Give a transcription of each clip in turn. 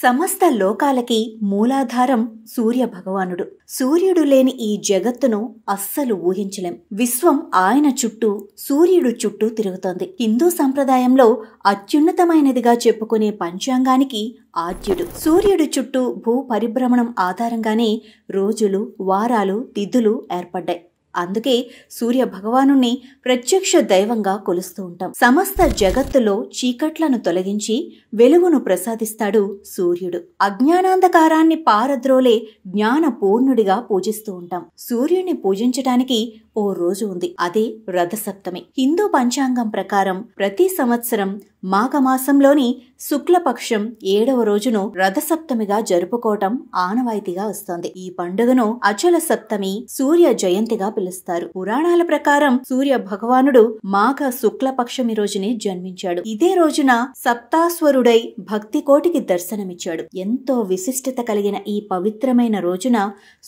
సమస్త లోకాలకి మూలాధారం సూర్య భగవానుడు. సూర్యుడు లేని ఈ జగత్తును అస్సలు ఊహించలేం. విశ్వం ఆయన చుట్టూ, సూర్యుడు చుట్టూ తిరుగుతోంది. హిందూ సంప్రదాయంలో అత్యున్నతమైనదిగా చెప్పుకునే పంచాంగానికి ఆద్యుడు. సూర్యుడు చుట్టూ భూ పరిభ్రమణం ఆధారంగానే రోజులు, వారాలు, తిథులు ఏర్పడ్డాయి. అందుకే సూర్య భగవానుణ్ణి ప్రత్యక్ష దైవంగా కొలుస్తూ ఉంటాం. సమస్త జగత్తులో చీకట్లను తొలగించి వెలుగును ప్రసాదిస్తాడు సూర్యుడు. అజ్ఞానాంధకారాన్ని పారద్రోలే జ్ఞాన పూర్ణుడిగా పూజిస్తూ ఉంటాం. సూర్యుడిని పూజించటానికి ఓ రోజు ఉంది, అదే రథసప్తమి. హిందూ పంచాంగం ప్రకారం ప్రతి సంవత్సరం మాఘమాసంలోని శుక్లపక్షం 7వ రోజును రథసప్తమిగా జరుపుకోవటం ఆనవాయితీగా వస్తోంది. ఈ పండుగను అచల సప్తమి, సూర్య జయంతిగా పిలుస్తారు. పురాణాల ప్రకారం సూర్య భగవానుడు మాఘ శుక్లపక్షమి రోజునే జన్మించాడు. ఇదే రోజున సప్తాస్వరుడై భక్తి కోటికి దర్శనమిచ్చాడు. ఎంతో విశిష్టత కలిగిన ఈ పవిత్రమైన రోజున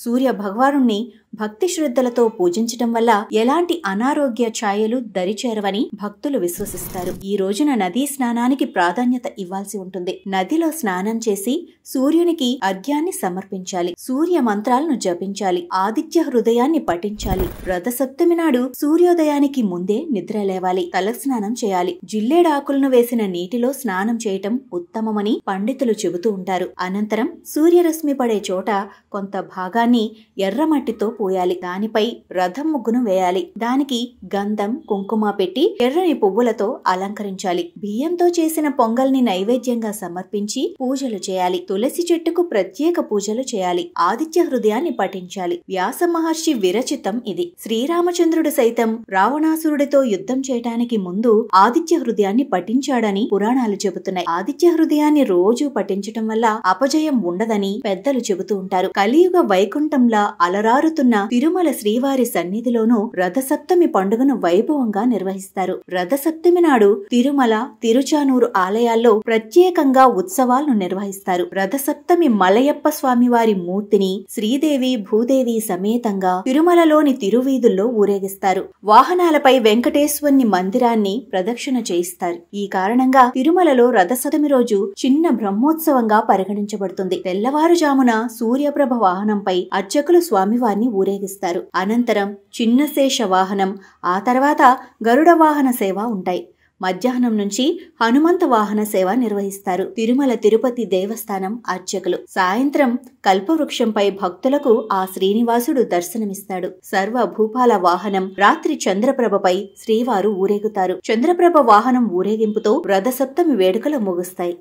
సూర్య భగవానుణ్ణి భక్తి శ్రద్ధలతో పూజించటం వల్ల ఎలాంటి అనారోగ్య ఛాయలు దరిచేరవని భక్తులు విశ్వసిస్తారు. ఈ రోజున నదీ స్నానానికి ప్రాధాన్యత ఇవ్వాల్సి ఉంటుంది. నదిలో స్నానం చేసి సూర్యునికి అర్ఘ్యాన్ని సమర్పించాలి. సూర్య మంత్రాలను జపించాలి. ఆదిత్య హృదయాన్ని పఠించాలి. రథసప్తమి నాడు సూర్యోదయానికి ముందే నిద్ర లేవాలి. తలస్నానం చేయాలి. జిల్లేడాకులను వేసిన నీటిలో స్నానం చేయటం ఉత్తమమని పండితులు చెబుతూ ఉంటారు. అనంతరం సూర్యరశ్మి పడే చోట కొంత భాగాన్ని ఎర్రమట్టితో పోయాలి. దానిపై రథం ముగ్గును వేయాలి. దానికి గంధం, కుంకుమ పెట్టి ఎర్రని పువ్వులతో అలంకరించాలి. బియ్యంతో చేసిన పొంగల్ని నైవేద్యంగా సమర్పించి పూజలు చేయాలి. తులసి చెట్టుకు ప్రత్యేక పూజలు చేయాలి. ఆదిత్య హృదయాన్ని పఠించాలి. వ్యాస మహర్షి విరచితం ఇది. శ్రీరామచంద్రుడు సైతం రావణాసురుడితో యుద్ధం చేయటానికి ముందు ఆదిత్య హృదయాన్ని పఠించాడని పురాణాలు చెబుతున్నాయి. ఆదిత్య హృదయాన్ని రోజు పఠించటం వల్ల అపజయం ఉండదని పెద్దలు చెబుతూ ఉంటారు. కలియుగ వైకుంఠంలా అలరారుతున్న తిరుమల శ్రీవారి సన్నిధిలోనూ రథసప్తమి పండుగను వైభవంగా నిర్వహిస్తారు. రథసప్తమి నాడు తిరుమల, తిరుచానూరు ఆలయాల్లో ప్రత్యేకంగా ఉత్సవాలను నిర్వహిస్తారు. రథసప్తమి మలయప్ప స్వామివారి మూర్తిని శ్రీదేవి, భూదేవి సమేతంగా తిరుమలలోని తిరువీధుల్లో ఊరేగిస్తారు. వాహనాలపై వెంకటేశ్వరుని మందిరాన్ని ప్రదక్షిణ చేయిస్తారు. ఈ కారణంగా తిరుమలలో రథసప్తమి రోజు చిన్న బ్రహ్మోత్సవంగా పరిగణించబడుతుంది. తెల్లవారుజామున సూర్యప్రభ వాహనంపై అర్చకులు స్వామివారిని ఊరేగిస్తారు. అనంతరం చిన్న శేష వాహనం, ఆ తర్వాత గరుడ వాహన సేవ ఉంటాయి. మధ్యాహ్నం నుంచి హనుమంత వాహన సేవ నిర్వహిస్తారు తిరుమల తిరుపతి దేవస్థానం అర్చకులు. సాయంత్రం కల్పవృక్షంపై భక్తులకు ఆ శ్రీనివాసుడు దర్శనమిస్తాడు. సర్వ భూపాల వాహనం రాత్రి చంద్రప్రభపై శ్రీవారు ఊరేగుతారు. చంద్రప్రభ వాహనం ఊరేగింపుతో రథసప్తమి వేడుకలు ముగుస్తాయి.